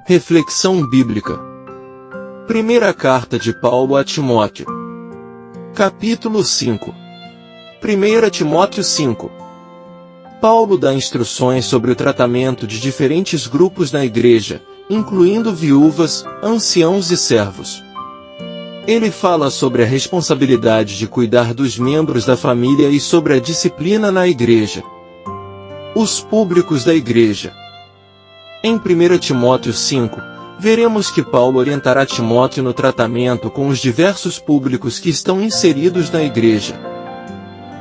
Reflexão bíblica. Primeira carta de Paulo a Timóteo. Capítulo 5. 1 Timóteo 5. Paulo dá instruções sobre o tratamento de diferentes grupos na igreja, incluindo viúvas, anciãos e servos. Ele fala sobre a responsabilidade de cuidar dos membros da família e sobre a disciplina na igreja. Os públicos da igreja. Em 1 Timóteo 5, veremos que Paulo orientará Timóteo no tratamento com os diversos públicos que estão inseridos na igreja.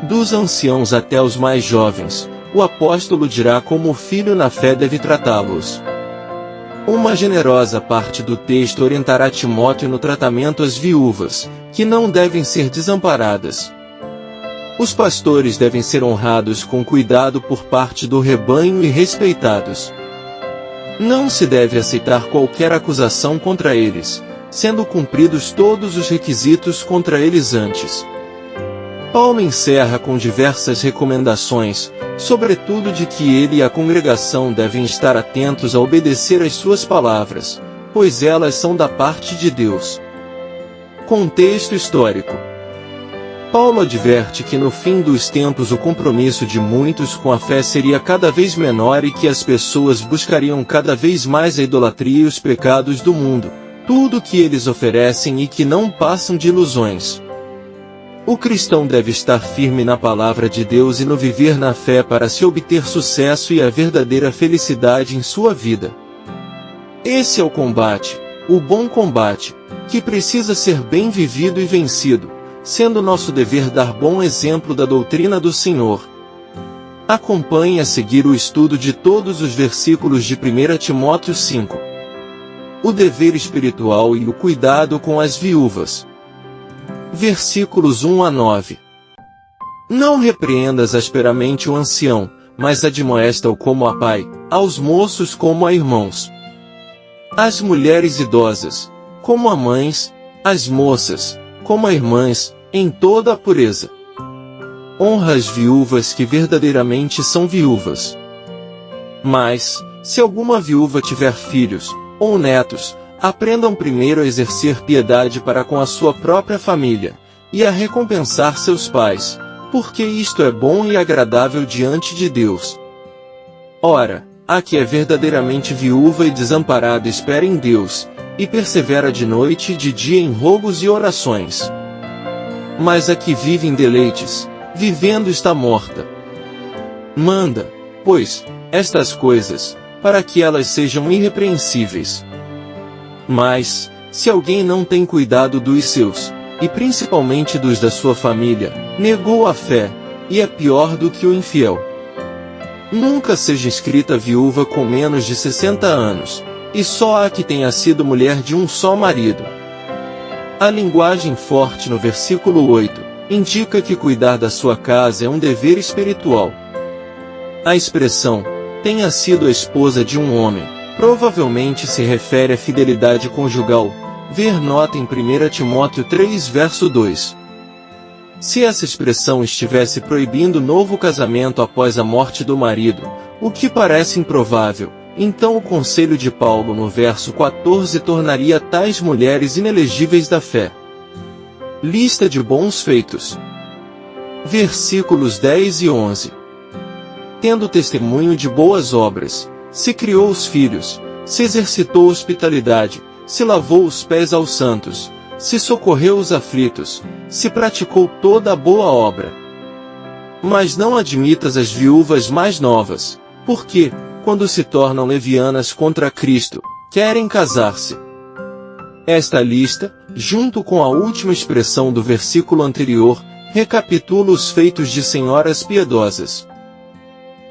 Dos anciãos até os mais jovens, o apóstolo dirá como o filho na fé deve tratá-los. Uma generosa parte do texto orientará Timóteo no tratamento às viúvas, que não devem ser desamparadas. Os pastores devem ser honrados com cuidado por parte do rebanho e respeitados. Não se deve aceitar qualquer acusação contra eles, sendo cumpridos todos os requisitos contra eles antes. Paulo encerra com diversas recomendações, sobretudo de que ele e a congregação devem estar atentos a obedecer às suas palavras, pois elas são da parte de Deus. Contexto histórico. Paulo adverte que no fim dos tempos o compromisso de muitos com a fé seria cada vez menor e que as pessoas buscariam cada vez mais a idolatria e os pecados do mundo, tudo o que eles oferecem e que não passam de ilusões. O cristão deve estar firme na palavra de Deus e no viver na fé para se obter sucesso e a verdadeira felicidade em sua vida. Esse é o combate, o bom combate, que precisa ser bem vivido e vencido, sendo nosso dever dar bom exemplo da doutrina do Senhor. Acompanhe a seguir o estudo de todos os versículos de 1 Timóteo 5. O dever espiritual e o cuidado com as viúvas. Versículos 1 a 9. Não repreendas asperamente o ancião, mas admoesta-o como a pai, aos moços como a irmãos. Às mulheres idosas, como a mães, às moças, como a irmãs, em toda a pureza. Honra as viúvas que verdadeiramente são viúvas. Mas, se alguma viúva tiver filhos, ou netos, aprendam primeiro a exercer piedade para com a sua própria família, e a recompensar seus pais, porque isto é bom e agradável diante de Deus. Ora, a que é verdadeiramente viúva e desamparada espera em Deus, e persevera de noite e de dia em rogos e orações. Mas a que vive em deleites, vivendo está morta. Manda, pois, estas coisas, para que elas sejam irrepreensíveis. Mas, se alguém não tem cuidado dos seus, e principalmente dos da sua família, negou a fé, e é pior do que o infiel. Nunca seja inscrita viúva com menos de 60 anos, e só a que tenha sido mulher de um só marido. A linguagem forte no versículo 8, indica que cuidar da sua casa é um dever espiritual. A expressão, tenha sido a esposa de um homem, provavelmente se refere à fidelidade conjugal, ver nota em 1 Timóteo 3 verso 2. Se essa expressão estivesse proibindo novo casamento após a morte do marido, o que parece improvável, então o conselho de Paulo no verso 14 tornaria tais mulheres inelegíveis da fé. Lista de bons feitos. Versículos 10 e 11. Tendo testemunho de boas obras, se criou os filhos, se exercitou hospitalidade, se lavou os pés aos santos, se socorreu os aflitos, se praticou toda a boa obra. Mas não admitas as viúvas mais novas, porque, quando se tornam levianas contra Cristo, querem casar-se. Esta lista, junto com a última expressão do versículo anterior, recapitula os feitos de senhoras piedosas.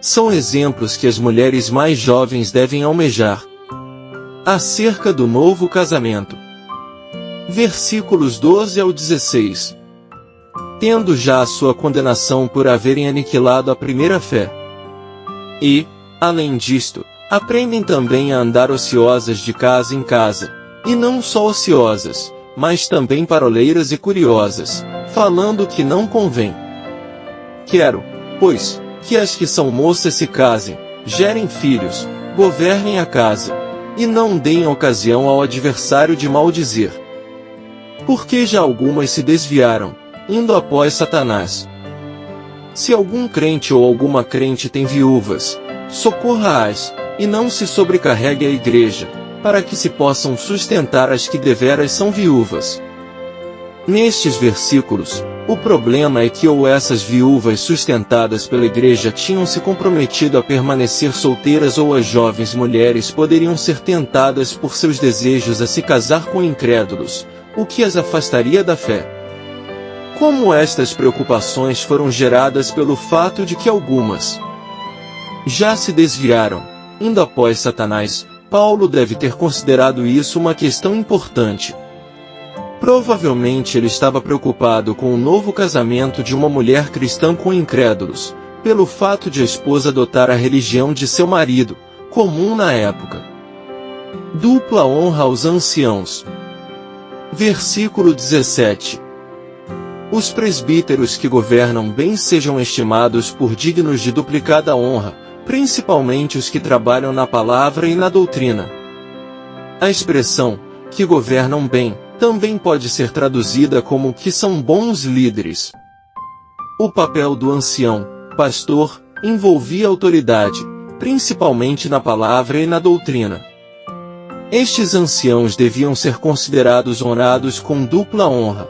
São exemplos que as mulheres mais jovens devem almejar. Acerca do novo casamento. Versículos 12 ao 16. Tendo já a sua condenação por haverem aniquilado a primeira fé. E, além disto, aprendem também a andar ociosas de casa em casa, e não só ociosas, mas também paroleiras e curiosas, falando o que não convém. Quero, pois, que as que são moças se casem, gerem filhos, governem a casa, e não deem ocasião ao adversário de maldizer. Porque já algumas se desviaram, indo após Satanás. Se algum crente ou alguma crente tem viúvas, socorra-as, e não se sobrecarregue a igreja, para que se possam sustentar as que deveras são viúvas. Nestes versículos, o problema é que ou essas viúvas sustentadas pela igreja tinham se comprometido a permanecer solteiras ou as jovens mulheres poderiam ser tentadas por seus desejos a se casar com incrédulos, o que as afastaria da fé. Como estas preocupações foram geradas pelo fato de que algumas já se desviaram, indo após Satanás, Paulo deve ter considerado isso uma questão importante. Provavelmente ele estava preocupado com o novo casamento de uma mulher cristã com incrédulos, pelo fato de a esposa adotar a religião de seu marido, comum na época. Dupla honra aos anciãos. Versículo 17. Os presbíteros que governam bem sejam estimados por dignos de duplicada honra, principalmente os que trabalham na palavra e na doutrina. A expressão, que governam bem, também pode ser traduzida como que são bons líderes. O papel do ancião, pastor, envolvia autoridade, principalmente na palavra e na doutrina. Estes anciãos deviam ser considerados honrados com dupla honra.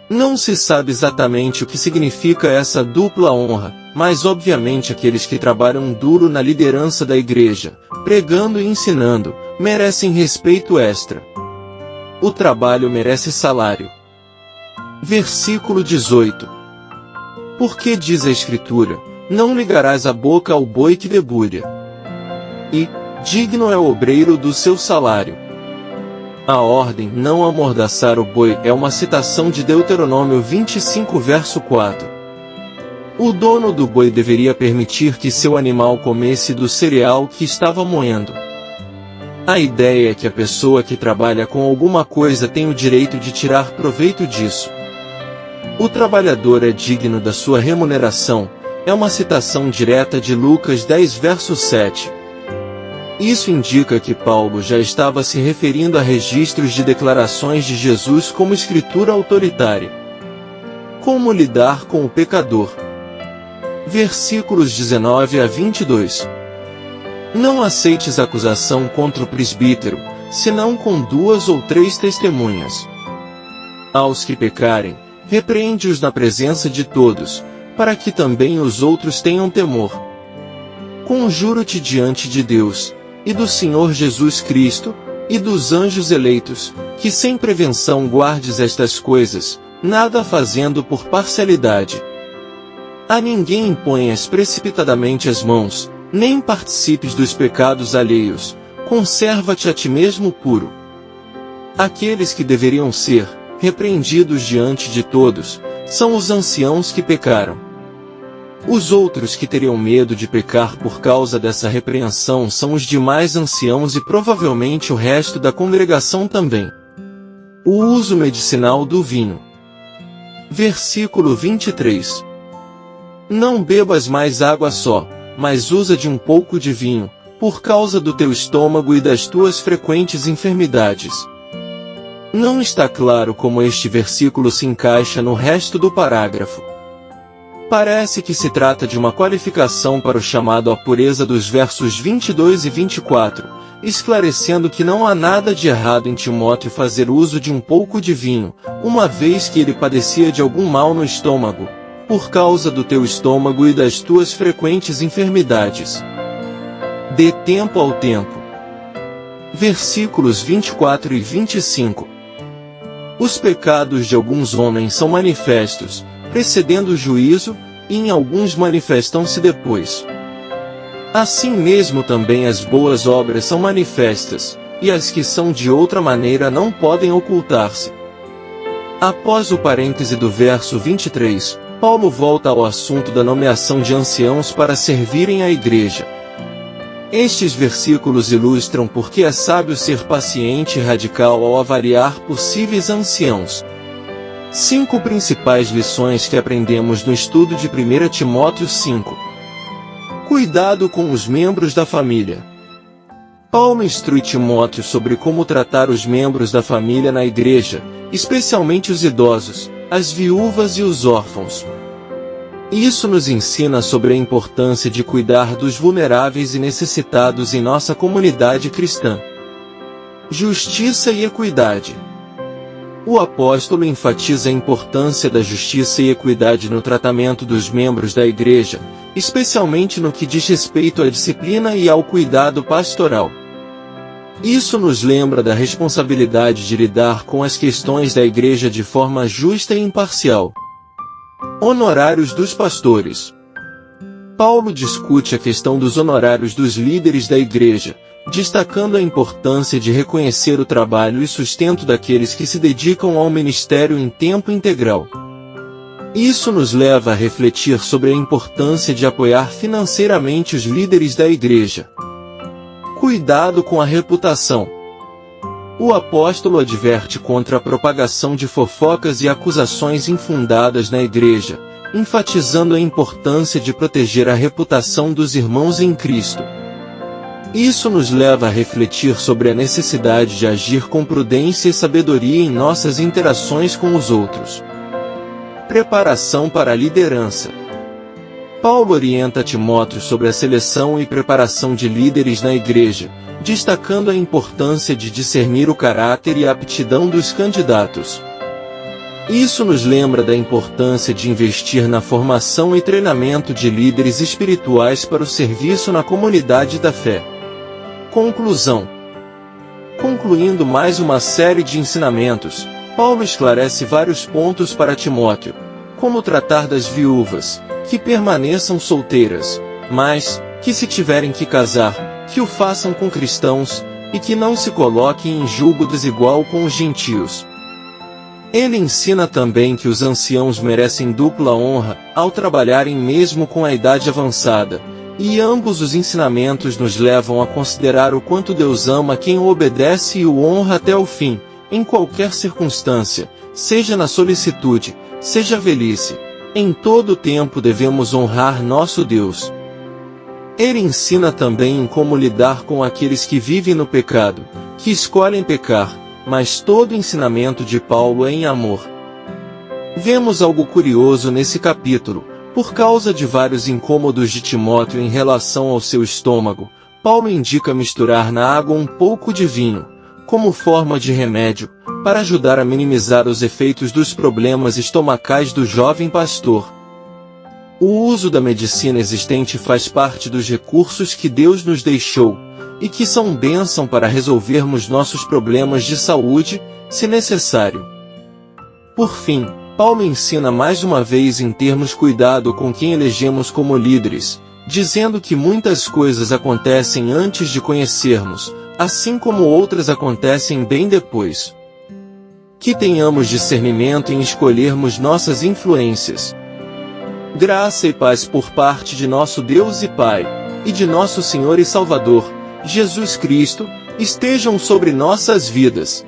Não se sabe exatamente o que significa essa dupla honra, mas obviamente aqueles que trabalham duro na liderança da igreja, pregando e ensinando, merecem respeito extra. O trabalho merece salário. Versículo 18. Porque diz a Escritura, não ligarás a boca ao boi que debulha. E, digno é o obreiro do seu salário. A ordem, não amordaçar o boi, é uma citação de Deuteronômio 25 verso 4. O dono do boi deveria permitir que seu animal comesse do cereal que estava moendo. A ideia é que a pessoa que trabalha com alguma coisa tem o direito de tirar proveito disso. O trabalhador é digno da sua remuneração, é uma citação direta de Lucas 10 verso 7. Isso indica que Paulo já estava se referindo a registros de declarações de Jesus como escritura autoritária. Como lidar com o pecador? Versículos 19 a 22. Não aceites acusação contra o presbítero, senão com 2 ou 3 testemunhas. Aos que pecarem, repreende-os na presença de todos, para que também os outros tenham temor. Conjuro-te diante de Deus, e do Senhor Jesus Cristo, e dos anjos eleitos, que sem prevenção guardes estas coisas, nada fazendo por parcialidade. A ninguém imponhas precipitadamente as mãos, nem participes dos pecados alheios, conserva-te a ti mesmo puro. Aqueles que deveriam ser repreendidos diante de todos, são os anciãos que pecaram. Os outros que teriam medo de pecar por causa dessa repreensão são os demais anciãos e provavelmente o resto da congregação também. O uso medicinal do vinho. Versículo 23. Não bebas mais água só, mas usa de um pouco de vinho, por causa do teu estômago e das tuas frequentes enfermidades. Não está claro como este versículo se encaixa no resto do parágrafo. Parece que se trata de uma qualificação para o chamado à pureza dos versos 22 e 24, esclarecendo que não há nada de errado em Timóteo fazer uso de um pouco de vinho, uma vez que ele padecia de algum mal no estômago, por causa do teu estômago e das tuas frequentes enfermidades. Dê tempo ao tempo. Versículos 24 e 25. Os pecados de alguns homens são manifestos, precedendo o juízo, e em alguns manifestam-se depois. Assim mesmo também as boas obras são manifestas, e as que são de outra maneira não podem ocultar-se. Após o parêntese do verso 23, Paulo volta ao assunto da nomeação de anciãos para servirem à igreja. Estes versículos ilustram por que é sábio ser paciente e radical ao avaliar possíveis anciãos. 5 principais lições que aprendemos no estudo de 1 Timóteo 5. Cuidado com os membros da família. Paulo instrui Timóteo sobre como tratar os membros da família na igreja, especialmente os idosos, as viúvas e os órfãos. Isso nos ensina sobre a importância de cuidar dos vulneráveis e necessitados em nossa comunidade cristã. Justiça e equidade. O apóstolo enfatiza a importância da justiça e equidade no tratamento dos membros da igreja, especialmente no que diz respeito à disciplina e ao cuidado pastoral. Isso nos lembra da responsabilidade de lidar com as questões da igreja de forma justa e imparcial. Honorários dos pastores. Paulo discute a questão dos honorários dos líderes da igreja, destacando a importância de reconhecer o trabalho e sustento daqueles que se dedicam ao ministério em tempo integral. Isso nos leva a refletir sobre a importância de apoiar financeiramente os líderes da igreja. Cuidado com a reputação. O apóstolo adverte contra a propagação de fofocas e acusações infundadas na igreja, enfatizando a importância de proteger a reputação dos irmãos em Cristo. Isso nos leva a refletir sobre a necessidade de agir com prudência e sabedoria em nossas interações com os outros. Preparação para a liderança. Paulo orienta Timóteo sobre a seleção e preparação de líderes na igreja, destacando a importância de discernir o caráter e a aptidão dos candidatos. Isso nos lembra da importância de investir na formação e treinamento de líderes espirituais para o serviço na comunidade da fé. Conclusão. Concluindo mais uma série de ensinamentos, Paulo esclarece vários pontos para Timóteo, como tratar das viúvas, que permaneçam solteiras, mas, que se tiverem que casar, que o façam com cristãos, e que não se coloquem em julgo desigual com os gentios. Ele ensina também que os anciãos merecem dupla honra, ao trabalharem mesmo com a idade avançada, e ambos os ensinamentos nos levam a considerar o quanto Deus ama quem o obedece e o honra até o fim, em qualquer circunstância, seja na solicitude, seja velhice. Em todo o tempo devemos honrar nosso Deus. Ele ensina também em como lidar com aqueles que vivem no pecado, que escolhem pecar, mas todo o ensinamento de Paulo é em amor. Vemos algo curioso nesse capítulo. Por causa de vários incômodos de Timóteo em relação ao seu estômago, Paulo indica misturar na água um pouco de vinho, como forma de remédio, para ajudar a minimizar os efeitos dos problemas estomacais do jovem pastor. O uso da medicina existente faz parte dos recursos que Deus nos deixou, e que são bênção para resolvermos nossos problemas de saúde, se necessário. Por fim, Paulo ensina mais uma vez em termos cuidado com quem elegemos como líderes, dizendo que muitas coisas acontecem antes de conhecermos, assim como outras acontecem bem depois. Que tenhamos discernimento em escolhermos nossas influências. Graça e paz por parte de nosso Deus e Pai, e de nosso Senhor e Salvador, Jesus Cristo, estejam sobre nossas vidas.